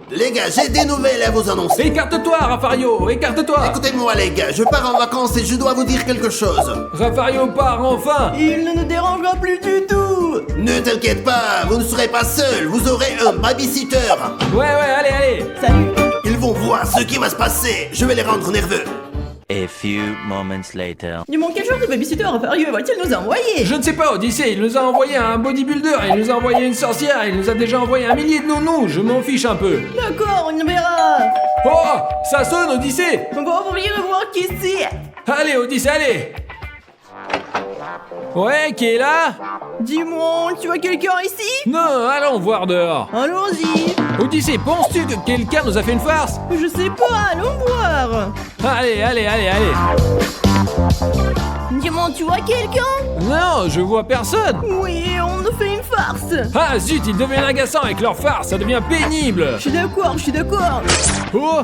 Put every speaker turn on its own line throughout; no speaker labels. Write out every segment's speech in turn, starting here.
Les gars, j'ai des nouvelles à vous annoncer.
Écarte-toi, Raffario, écarte-toi.
Écoutez-moi les gars, je pars en vacances et je dois vous dire quelque chose.
Raffario part enfin.
Il ne nous dérangera plus du tout.
Ne t'inquiète pas, vous ne serez pas seul, vous aurez un babysitter.
Ouais, allez.
Salut.
Ils vont voir ce qui va se passer, je vais les rendre nerveux.
A few moments later.
Dis-moi, quel genre de babysitter Raffario va-t-il nous envoyer?
Je ne sais pas, Odyssée, il nous a envoyé un bodybuilder, il nous a envoyé une sorcière, il nous a déjà envoyé 1 millier de nounous, je m'en fiche un peu.
D'accord, on verra.
Oh, ça sonne, Odyssée.
On va ouvrir et voir qui c'est.
Allez, Odyssée, allez. Ouais, qui est là?
Dis-moi, tu vois quelqu'un ici?
Non, allons voir dehors.
Allons-y.
Odyssée, penses-tu que quelqu'un nous a fait une farce?
Je sais pas, allons voir.
Allez.
Dis-moi, tu vois quelqu'un?
Non, je vois personne.
Oui, on nous fait une farce.
Ah zut, ils deviennent agaçants avec leur farce, ça devient pénible.
Je suis d'accord.
Oh,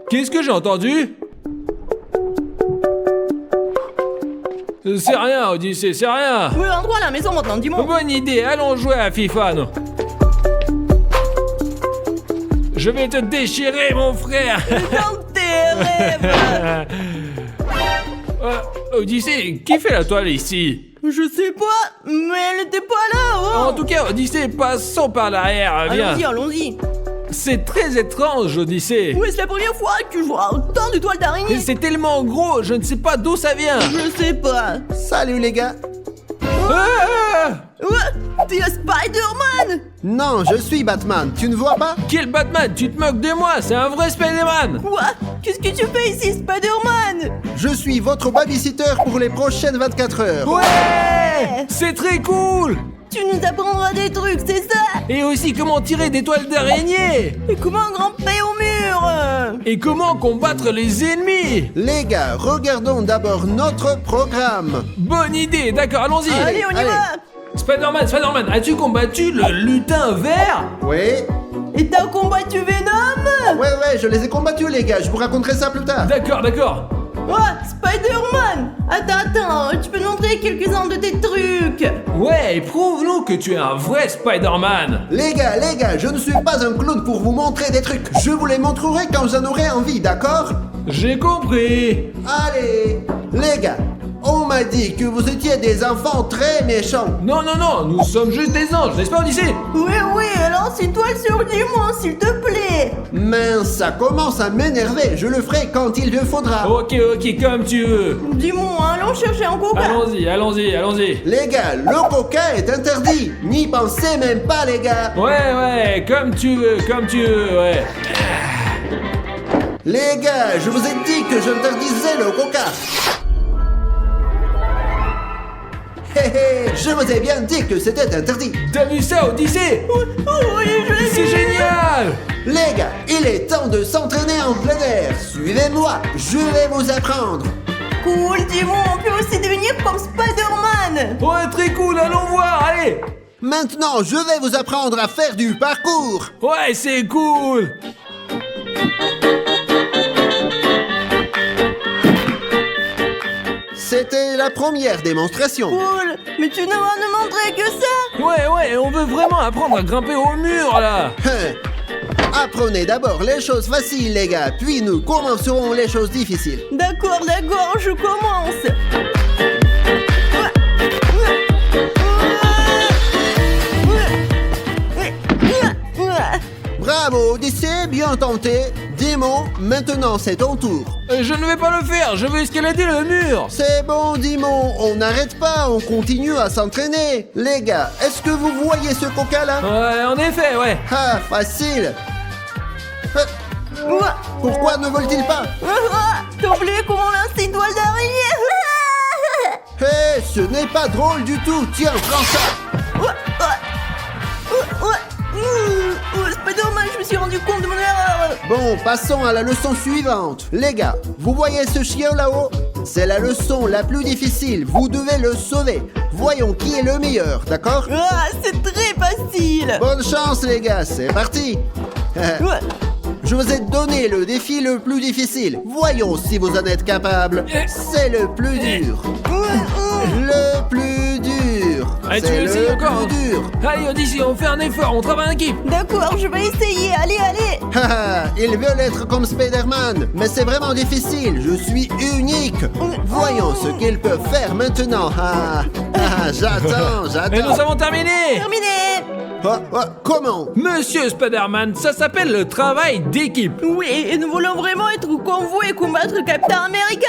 qu'est-ce que j'ai entendu? C'est rien, Odyssée, c'est rien.
Oui, rentre à la maison maintenant, dis-moi.
Bonne idée, allons jouer à FIFA, nous. Je vais te déchirer, mon frère.
Dans tes rêves.
Odyssée, qui fait la toile ici?
Je sais pas, mais elle était pas là, oh.
En tout cas, Odyssée, passons par l'arrière, viens.
Allons-y.
C'est très étrange, Odyssée.
Oui, c'est la première fois que je vois autant de toiles d'araignée.
C'est tellement gros, je ne sais pas d'où ça vient.
Je sais pas.
Salut les gars.
Ah
Ouais, t'es Spider-Man.
Non, je suis Batman, tu ne vois pas?
Quel Batman? Tu te moques de moi, c'est un vrai Spider-Man.
Quoi? Qu'est-ce que tu fais ici, Spider-Man?
Je suis votre babysitter pour les prochaines 24 heures.
Ouais, c'est très cool.
Tu nous apprendras des trucs, c'est ça?
Et aussi comment tirer des toiles d'araignée.
Et comment grimper au mur?
Et comment combattre les ennemis.
Les gars, regardons d'abord notre programme.
Bonne idée, d'accord, allons-y.
Allez, on y va.
Spider-Man, as-tu combattu le lutin vert?
Oui.
Et t'as combattu Venom?
Ouais, je les ai combattus les gars, je vous raconterai ça plus tard.
D'accord.
Ouais, Spider-Man. Attends, tu peux nous montrer quelques-uns de tes trucs?
Ouais, prouve-nous que tu es un vrai Spider-Man.
Les gars, je ne suis pas un clown pour vous montrer des trucs. Je vous les montrerai quand j'en aurai envie, d'accord?
J'ai compris.
Allez, les gars, on m'a dit que vous étiez des enfants très méchants.
Non, nous sommes juste des anges, n'est-ce pas, Odyssée?
Oui, alors c'est toi le survivant, s'il te plaît.
Mince, ça commence à m'énerver. Je le ferai quand il le faudra.
Ok, comme tu veux.
Dis-moi, allons chercher un coca.
Allons-y.
Les gars, le coca est interdit. N'y pensez même pas, les gars.
Ouais, comme tu veux, ouais.
Les gars, je vous ai dit que j'interdisais le coca. Je vous ai bien dit que c'était interdit.
T'as vu ça, Odyssée?
Oui, je l'ai
C'est
vu.
génial.
Les gars, il est temps de s'entraîner en plein air. Suivez-moi, je vais vous apprendre.
Cool, dis-moi, on peut aussi devenir comme Spider-Man.
Ouais, très cool, allons voir, allez.
Maintenant, je vais vous apprendre à faire du parcours.
Ouais, c'est cool.
C'était la première démonstration.
Cool, mais tu ne vas nous montrer que ça.
Ouais, on veut vraiment apprendre à grimper au mur, là.
Apprenez d'abord les choses faciles, les gars, puis nous commencerons les choses difficiles.
D'accord, je commence.
Bravo, Odyssée, bien tenté. Dimon, maintenant c'est ton tour.
Je ne vais pas le faire, je veux escalader le mur.
C'est bon, Dimon, on n'arrête pas, on continue à s'entraîner. Les gars, est-ce que vous voyez ce coca là?
Ouais, en effet, ouais.
Ah, facile. Pourquoi ne vole-t-il pas?
T'as oublié comment lancer une toile d'araignée?
Hé, ce n'est pas drôle du tout. Tiens, prends ça.
Spider-Man, je me suis rendu compte de mon erreur.
Bon, passons à la leçon suivante. Les gars, vous voyez ce chien là-haut? C'est la leçon la plus difficile. Vous devez le sauver. Voyons qui est le meilleur, d'accord?
C'est très facile.
Bonne chance, les gars. C'est parti. Je vous ai donné le défi le plus difficile. Voyons si vous en êtes capable. C'est le plus dur. Le plus dur.
Allez, tu
C'est
veux essayer
le
encore?
plus dur.
Allez, Odyssée, on fait un effort, on travaille en équipe.
D'accord, je vais essayer. Allez.
Haha, ils veulent être comme Spider-Man, mais c'est vraiment difficile, je suis unique. Voyons ce qu'ils peuvent faire maintenant. J'attends.
Et nous avons terminé!
Terminé.
Comment?
Monsieur Spider-Man, ça s'appelle le travail d'équipe.
Oui, et nous voulons vraiment être au convoi et combattre Captain America.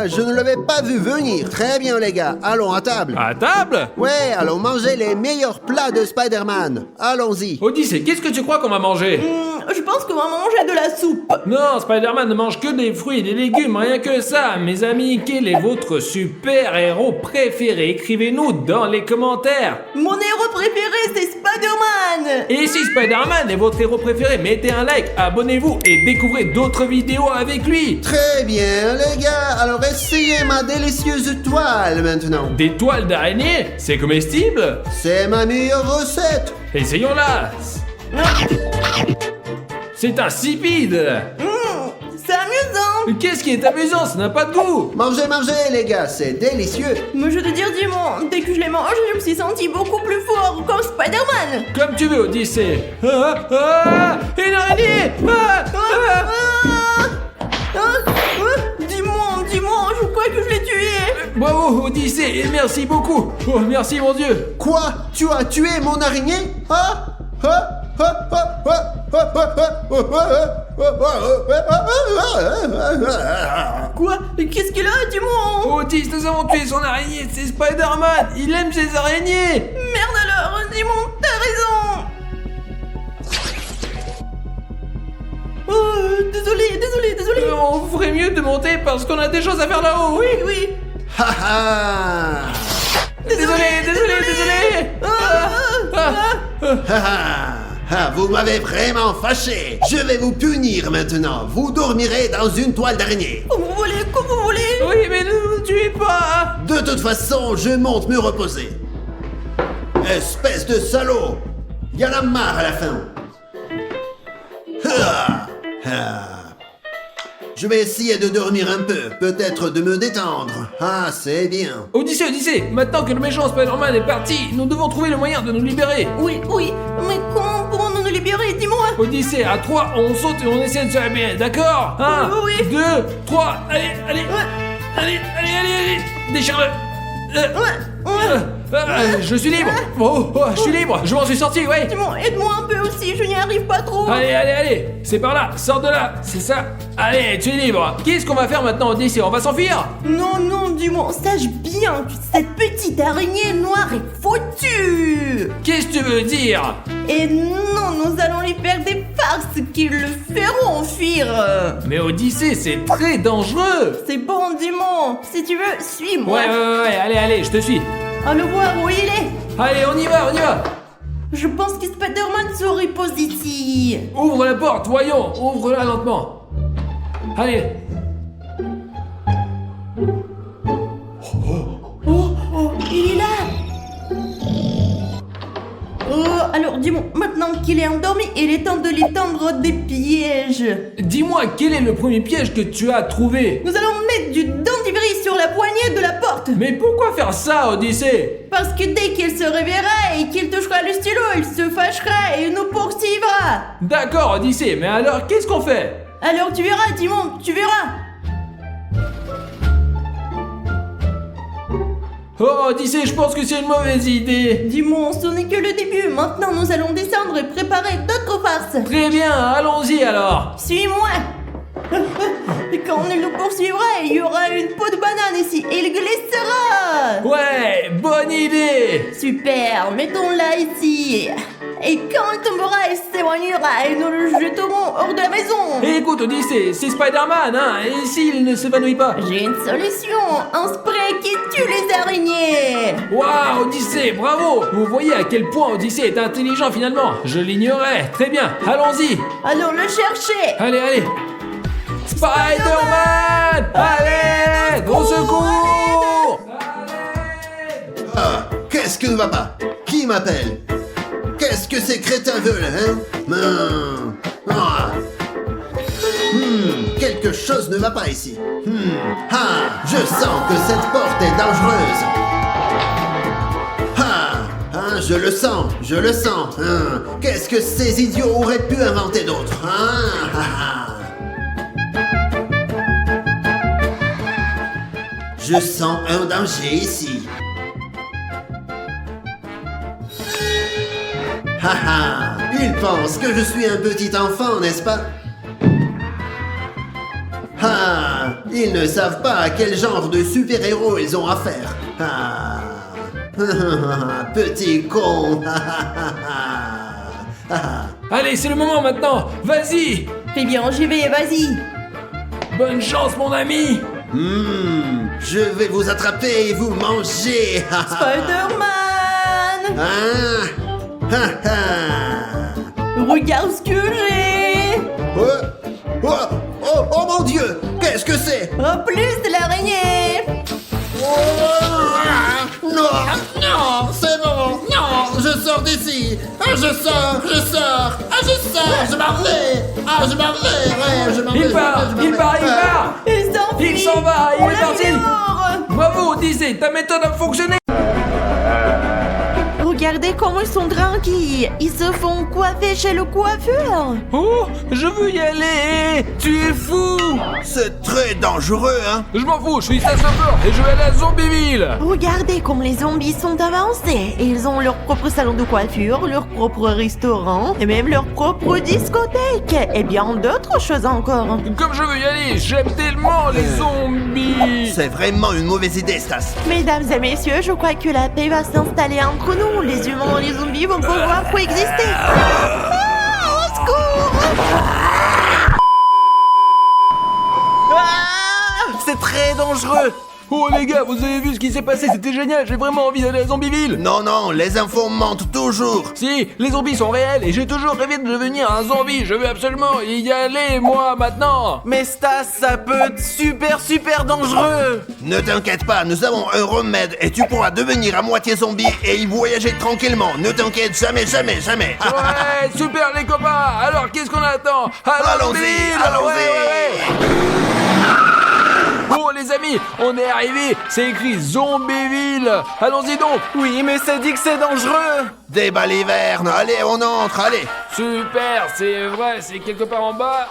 Je ne l'avais pas vu venir. Très bien les gars, allons à table.
À table?
Ouais, allons manger les meilleurs plats de Spider-Man. Allons-y.
Odyssée, qu'est-ce que tu crois qu'on va manger?
Je pense qu'on va manger de la soupe.
Non, Spider-Man ne mange que des fruits et des légumes, rien que ça. Mes amis, quel est votre super-héros préféré? Écrivez-nous dans les commentaires.
Mon héros préféré, c'est Spider-Man.
Et si Spider-Man est votre héros préféré, mettez un like, abonnez-vous et découvrez d'autres vidéos avec lui.
Très bien les gars, alors essayez ma délicieuse toile maintenant.
Des toiles d'araignée? C'est comestible?
C'est ma meilleure recette.
Essayons-la. C'est insipide.
C'est amusant.
Qu'est-ce qui est amusant? Ça n'a pas de goût.
Mangez les gars, c'est délicieux.
Mais je te dire, Dimon, dès que je l'ai mangé, je me suis senti beaucoup plus fort, comme Spider-Man.
Comme tu veux, Odyssée. Une araignée.
Dis-moi, je crois que je l'ai tué.
Bravo, Odyssée, et merci beaucoup. Oh, merci, mon Dieu.
Quoi? Tu as tué mon araignée?
Quoi? Qu'est-ce qu'il a, Dimon?
Otis, nous avons tué son araignée, c'est Spider-Man. Il aime ses araignées.
Merde alors, Dimon, t'as raison. Oh, désolé.
On ferait mieux de monter parce qu'on a des choses à faire là-haut, oui.
Oui.
Désolé.
Vous m'avez vraiment fâché. Je vais vous punir maintenant. Vous dormirez dans une toile d'araignée.
Comme vous voulez.
Oui, mais ne me tuez pas.
De toute façon, je monte me reposer. Espèce de salaud. Y en a marre à la fin. Je vais essayer de dormir un peu, peut-être de me détendre. C'est bien.
Odyssée, maintenant que le méchant Spider-Man est parti, nous devons trouver le moyen de nous libérer.
Oui, mais comment pourrons-nous libérer, dis-moi?
Odyssée, à 3, on saute et on essaie de se réveiller, d'accord? 1,
Oui.
2, 3, allez, déchire-le. Je suis libre. Je suis libre, je m'en suis sorti, ouais.
Dis-moi, aide-moi un peu aussi, je n'y arrive pas trop.
Allez, c'est par là, sors de là, c'est ça. Allez, tu es libre. Qu'est-ce qu'on va faire maintenant, Odyssée? On va s'enfuir?
Non, dis-moi, sache bien que cette petite araignée noire est foutue.
Qu'est-ce que tu veux dire?
Et non, nous allons lui faire des farces qui le feront fuir.
Mais Odyssée, c'est très dangereux.
C'est bon, dis-moi, si tu veux, suis-moi.
Ouais, allez, je te suis.
Allons voir où il est.
Allez, on y va.
Je pense que Spider-Man se repose ici.
Ouvre la porte, voyons, ouvre-la lentement. Allez.
Oh, il est là. Alors dis-moi, maintenant qu'il est endormi, il est temps de lui tendre des pièges.
Dis-moi, quel est le premier piège que tu as trouvé?
Nous allons mettre du dentifrice sur la poignée de la porte.
Mais pourquoi faire ça, Odyssée?
Parce que dès qu'il se réveillera et qu'il touchera le stylo, il se fâchera et nous poursuivra.
D'accord, Odyssée, mais alors qu'est-ce qu'on fait?
Alors tu verras, Timon, tu verras.
Oh, Odyssée, je pense que c'est une mauvaise idée.
Dis-moi, ce n'est que le début. Maintenant, nous allons descendre et préparer d'autres farces.
Très bien, allons-y alors.
Suis-moi. Et quand il nous poursuivra, il y aura une peau de banane ici et il glissera.
Ouais, bonne idée.
Super, mettons-la ici. Et quand il tombera, il s'éloignera et nous le jeterons hors de la maison.
Et écoute, Odyssée, c'est Spider-Man, hein. Et s'il ne s'évanouit pas?
J'ai une solution, un spray qui tue les araignées.
Waouh, Odyssée, bravo. Vous voyez à quel point Odyssée est intelligent finalement. Je l'ignorais. Très bien, allons-y.
Allons le chercher.
Allez. Spider-Man! Allez! Au secours!
Qu'est-ce que ne va pas? Qui m'appelle? Qu'est-ce que ces crétins veulent, hein? Quelque chose ne va pas ici. Je sens que cette porte est dangereuse. je le sens, je le sens. Hein. Qu'est-ce que ces idiots auraient pu inventer d'autre, hein? Je sens un danger ici. Haha, ils pensent que je suis un petit enfant, n'est-ce pas? Ah, ils ne savent pas à quel genre de super-héros ils ont affaire. Ah, petit con.
Allez, c'est le moment maintenant. Vas-y.
Eh bien, j'y vais, vas-y.
Bonne chance, mon ami.
Je vais vous attraper et vous manger.
Spider-Man! Regarde ce que j'ai!
Oh mon Dieu! Qu'est-ce que c'est?
En plus de l'araignée!
Non, c'est bon. Non, je sors d'ici. Je sors. Je m'en vais. Je m'en vais. Ouais, je m'en vais.
Il part. Il s'en va, il est parti. Bravo, Disney, ta méthode a fonctionné.
Regardez comment ils sont tranquilles. Ils se font coiffer chez le coiffeur.
Oh, je veux y aller. Tu es fou.
C'est très dangereux, hein?
Je m'en fous, je suis stagiaire et je vais aller à Zombieville.
Regardez comme les zombies sont avancés. Ils ont leur propre salon de coiffure, leur propre restaurant et même leur propre discothèque. Et bien d'autres choses encore.
Comme je veux y aller, j'aime tellement les zombies.
C'est vraiment une mauvaise idée, Stas.
Mesdames et messieurs, je crois que la paix va s'installer entre nous. Les humains et les zombies vont pouvoir coexister. Au secours!
C'est très dangereux.
Oh les gars, vous avez vu ce qui s'est passé, c'était génial, j'ai vraiment envie d'aller à Zombieville.
Non, les infos mentent toujours.
Si, les zombies sont réels et j'ai toujours rêvé de devenir un zombie, je veux absolument y aller, moi, maintenant.
Mais Stas, ça peut être super dangereux.
Ne t'inquiète pas, nous avons un remède et tu pourras devenir à moitié zombie et y voyager tranquillement. Ne t'inquiète jamais.
Ouais, super les copains, alors qu'est-ce qu'on attend?
Allons-y.
Oh les amis, on est arrivé, c'est écrit Zombieville. Allons-y donc.
Oui, mais ça dit que c'est dangereux.
Des balivernes, allez, on entre, allez.
Super, c'est vrai, c'est quelque part en bas.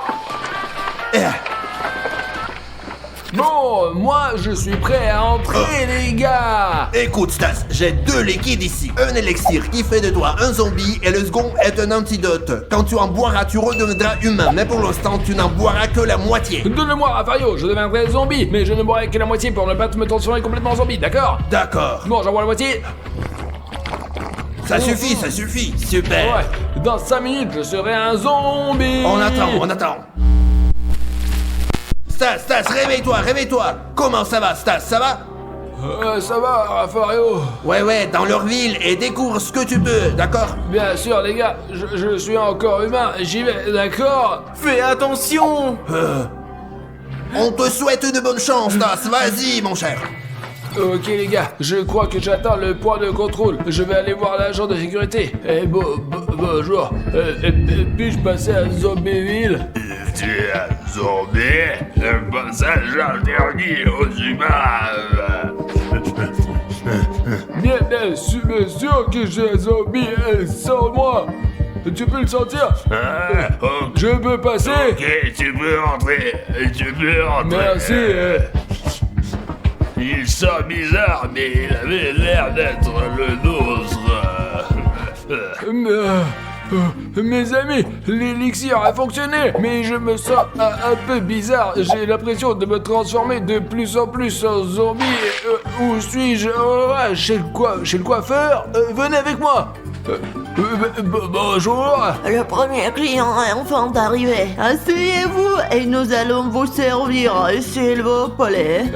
Bon, moi je suis prêt à entrer les gars.
Écoute Stas, j'ai 2 liquides ici. Un élixir qui fait de toi un zombie et le second est un antidote. Quand tu en boiras, tu redeviendras humain, mais pour l'instant, tu n'en boiras que la moitié.
Donne-le-moi Rafario, je deviendrai zombie, mais je ne boirai que la moitié pour ne pas me transformer complètement en zombie, d'accord?
D'accord.
Bon, j'en bois la moitié.
Ça suffit. Super.
Ouais, dans 5 minutes, je serai un zombie.
On attend. Stas, réveille-toi. Comment ça va, Stas, ça va?
Ça va, Rafario?
Ouais, dans leur ville et découvre ce que tu peux, d'accord?
Bien sûr, les gars, je suis encore humain, j'y vais, d'accord?
Fais attention.
On te souhaite de bonne chance, Stas, vas-y, mon cher.
Ok les gars, je crois que j'atteins le point de contrôle. Je vais aller voir l'agent de sécurité. Bonjour. Puis-je passer à Zombieville?
Tu es un zombie, le passage interdit aux humains.
Bien sûr que j'ai un zombie, sans moi. Tu peux le sentir? Je peux passer.
Ok, tu peux rentrer.
Merci.
Il sent bizarre, mais il avait l'air d'être le nôtre.
Mes amis, l'élixir a fonctionné, mais je me sens un peu bizarre. J'ai l'impression de me transformer de plus en plus en zombie. Où suis-je? Chez le coiffeur? Venez avec moi. Bonjour.
Le premier client est enfin arrivé. Asseyez-vous et nous allons vous servir, s'il vous plaît.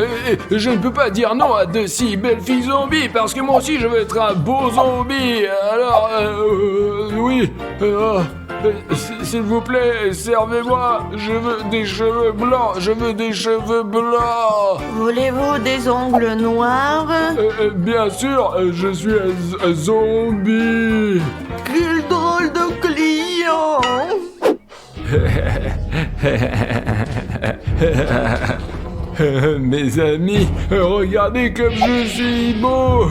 Je ne peux pas dire non à de si belles filles zombies parce que moi aussi je veux être un beau zombie. Alors, oui. S'il vous plaît, servez-moi. Je veux des cheveux blancs.
Voulez-vous des ongles noirs?
Bien sûr, je suis un zombie.
Quel drôle de client!
Mes amis, regardez comme je suis beau.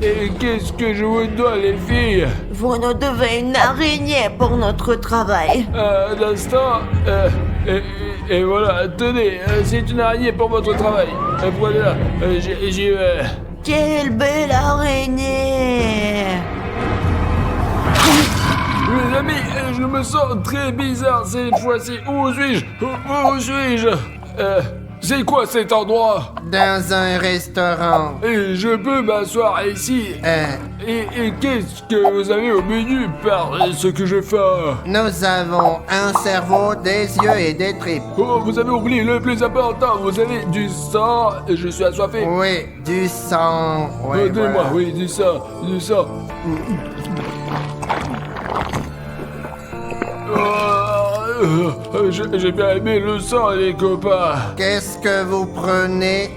Et qu'est-ce que je vous dois, les filles?
Vous nous devez une araignée pour notre travail.
Un instant. Et voilà, tenez, c'est une araignée pour votre travail. Prenez-la. J'y vais.
Quelle belle araignée!
Mes amis, je me sens très bizarre cette fois-ci. Où suis-je? Où suis-je? C'est quoi cet endroit?
Dans un restaurant.
Et je peux m'asseoir ici. Et qu'est-ce que vous avez au menu par ce que je fais?
Nous avons un cerveau, des yeux et des tripes.
Oh, vous avez oublié le plus important. Vous avez du sang. Je suis assoiffé.
Oui, du sang. Ouais,
Donnez-moi,
voilà.
oui, du sang. Du sang. J'ai bien aimé le sang, les copains.
Qu'est-ce que vous prenez?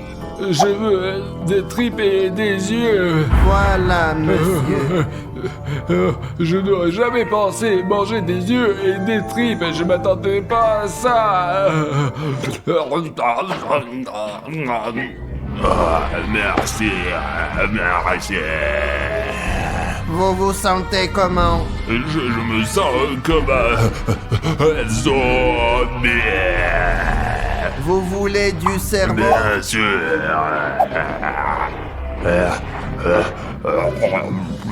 Je veux des tripes et des yeux.
Voilà, monsieur.
Je n'aurais jamais pensé manger des yeux et des tripes. Je m'attendais pas à ça.
Merci, merci.
Vous vous sentez comment?
Je me sens comme un zombie.
Vous voulez du cerveau?
Bien sûr.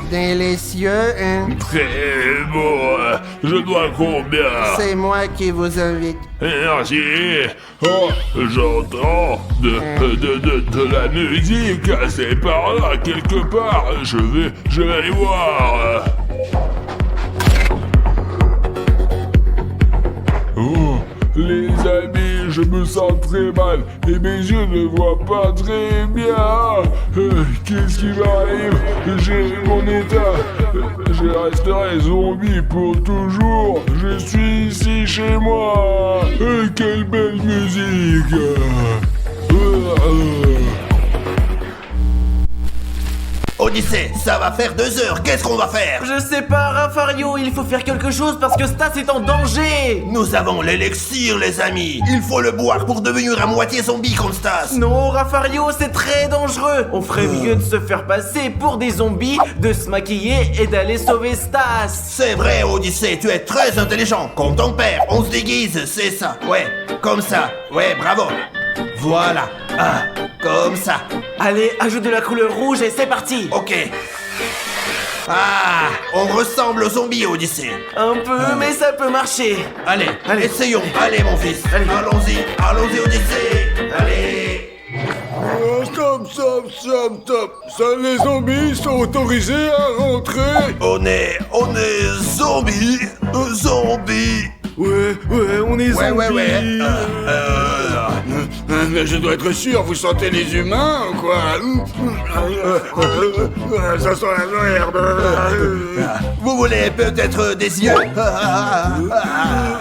Délicieux, hein?
Très beau. Je dois combien?
C'est moi qui vous invite.
Merci. Oh, j'entends de la musique. C'est par là, quelque part. Je vais aller voir.
Oh, les amis, je me sens très mal et mes yeux ne voient pas très bien. Qu'est-ce qui m'arrive? J'ai mon état. Je resterai zombie pour toujours. Je suis ici chez moi. Quelle belle musique.
Odyssée, ça va faire 2 heures. Qu'est-ce qu'on va faire?
Je sais pas, Raffario, il faut faire quelque chose parce que Stas est en danger.
Nous avons l'élixir, les amis. Il faut le boire pour devenir à moitié zombie comme Stas.
Non, Raffario, c'est très dangereux. On ferait mieux de se faire passer pour des zombies, de se maquiller et d'aller sauver Stas.
C'est vrai, Odyssée, tu es très intelligent. Comme ton père, on se déguise, c'est ça. Ouais, comme ça. Ouais, bravo. Voilà. Ah, comme ça.
Allez, ajoute de la couleur rouge et c'est parti.
Ok. Ah, on ressemble aux zombies, Odyssée.
Un peu, mais ça peut marcher.
Allez,
Allez.
essayons. Allez, mon fils.
Allez.
Allons-y, Odyssée. Allez.
Stop. Ça, les zombies sont autorisés à rentrer.
On est zombies. Zombies.
Ouais, on est zombies.
Ouais.
Mais je dois être sûr, vous sentez les humains ou quoi? Ça sent la merde.
Vous voulez peut-être des yeux?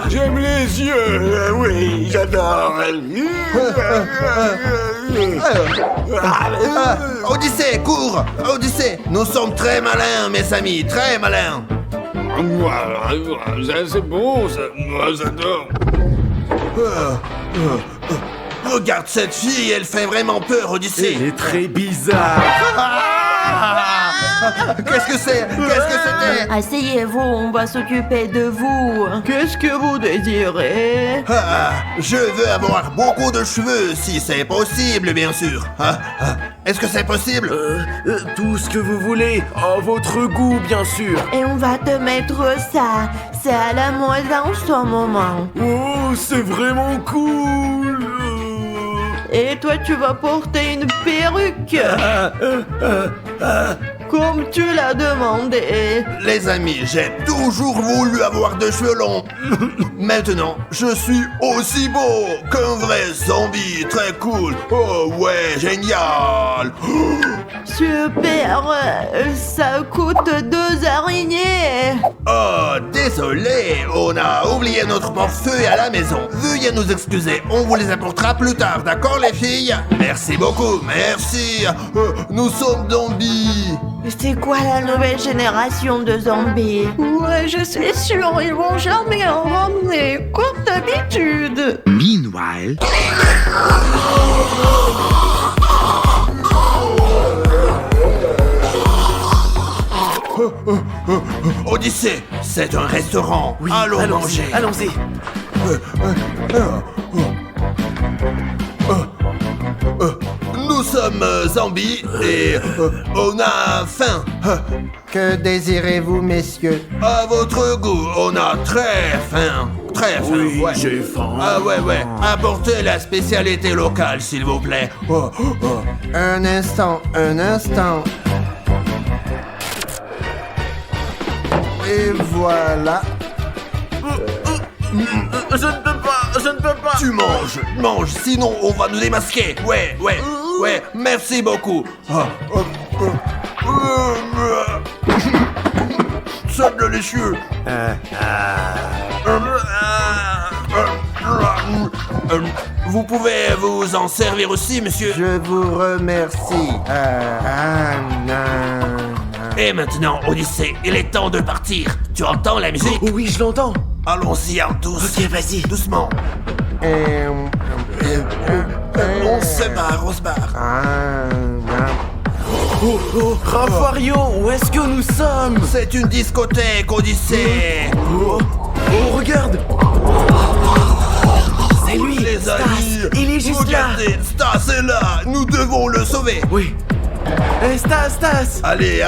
J'aime les yeux. Oui, j'adore.
Odyssée, cours! Odyssée, nous sommes très malins, mes amis, très malins.
C'est bon, ça. Moi, j'adore.
Regarde cette fille, elle fait vraiment peur, Odyssée.
Elle est très bizarre.
Qu'est-ce que c'est? Qu'est-ce que c'était?
Asseyez-vous, on va s'occuper de vous. Qu'est-ce que vous désirez?
Je veux avoir beaucoup de cheveux, si c'est possible, bien sûr. Est-ce que c'est possible?
Tout ce que vous voulez, à votre goût, bien sûr.
Et on va te mettre ça. C'est à la mode en ce moment.
Oh, c'est vraiment cool.
Et toi, tu vas porter une perruque. Comme tu l'as demandé.
Les amis, j'ai toujours voulu avoir de cheveux longs. Maintenant, je suis aussi beau qu'un vrai zombie. Très cool. Oh ouais, génial.
Super. Ça coûte 2 araignées.
Oh, désolé, on a oublié notre portefeuille à la maison. Veuillez nous excuser, on vous les apportera plus tard, d'accord les filles? Merci beaucoup, merci. Nous sommes zombies.
C'est quoi la nouvelle génération de zombies? Ouais, je suis sûre, ils vont jamais en ramener, comme d'habitude.
Meanwhile,
Odyssée, c'est un restaurant.
Oui,
Allons
allons-y,
manger.
allons-y.
Nous sommes zombies et on a faim.
Que désirez-vous, messieurs?
À votre goût, on a très faim. Très faim,
Oui,
ouais.
j'ai faim.
Ah ouais. Apportez la spécialité locale, s'il vous plaît.
Un instant. Et voilà.
Je ne peux pas.
Tu manges, sinon on va nous démasquer. Ouais. Merci beaucoup. C'est délicieux. Vous pouvez vous en servir aussi, monsieur.
Je vous remercie.
Et maintenant, Odyssée, il est temps de partir. Tu entends la musique?
Oh oui, je l'entends.
Allons-y en douce.
Ok, vas-y.
Doucement. On se barre.
Oh, Rafario, où est-ce que nous sommes?
C'est une discothèque, Odyssée.
Oh, regarde. C'est lui,
Les
Stas.
amis,
Il est juste
regardez, Stas est là. Nous devons le sauver.
Oui. Hé, Stas.
Allez,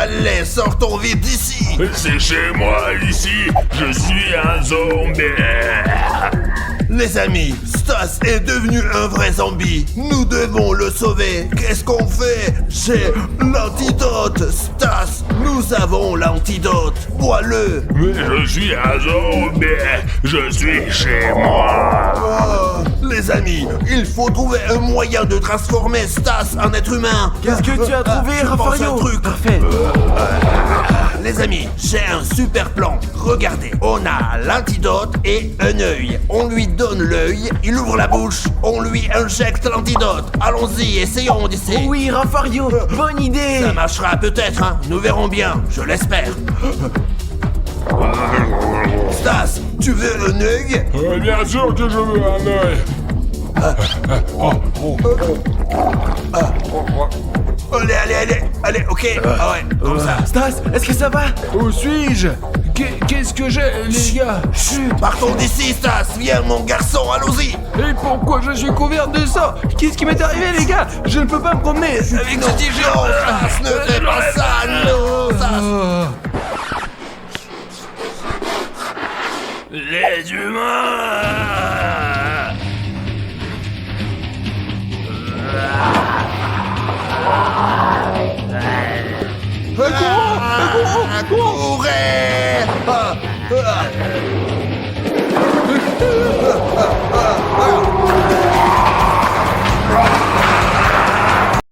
sortons vite d'ici.
C'est chez moi ici, je suis un zombie.
Les amis, Stas est devenu un vrai zombie. Nous devons le sauver. Qu'est-ce qu'on fait? J'ai l'antidote. Stas, nous avons l'antidote. Bois-le.
Mais je suis un zombie, je suis chez moi.
Oh, les amis, il faut trouver un moyen de transformer Stas en être humain.
Qu'est-ce que tu as trouvé,
je pense
Rafario?
un truc.
Parfait.
Les amis, j'ai un super plan. Regardez, on a l'antidote et un œil. On lui donne l'œil, il ouvre la bouche, on lui injecte l'antidote. Allons-y, essayons, Odyssée.
Oh oui, Rafario, bonne idée.
Ça marchera peut-être, hein. Nous verrons bien, je l'espère. Stas, tu veux un œil?
Bien sûr que je veux un œil.
Allez, ok. Ah ouais, comme ça.
Stas, est-ce que ça va?
Où suis-je? Qu'est-ce que j'ai, les gars?
Chut, partons d'ici, Stas. Viens, mon garçon, allons-y.
Et pourquoi je suis couvert de sang? Qu'est-ce qui m'est arrivé, les gars? Je ne peux pas me promener avec
Non,
ce t-shirt.
Stas, ne fais pas ça, non, Stas.
Les humains.
Courez!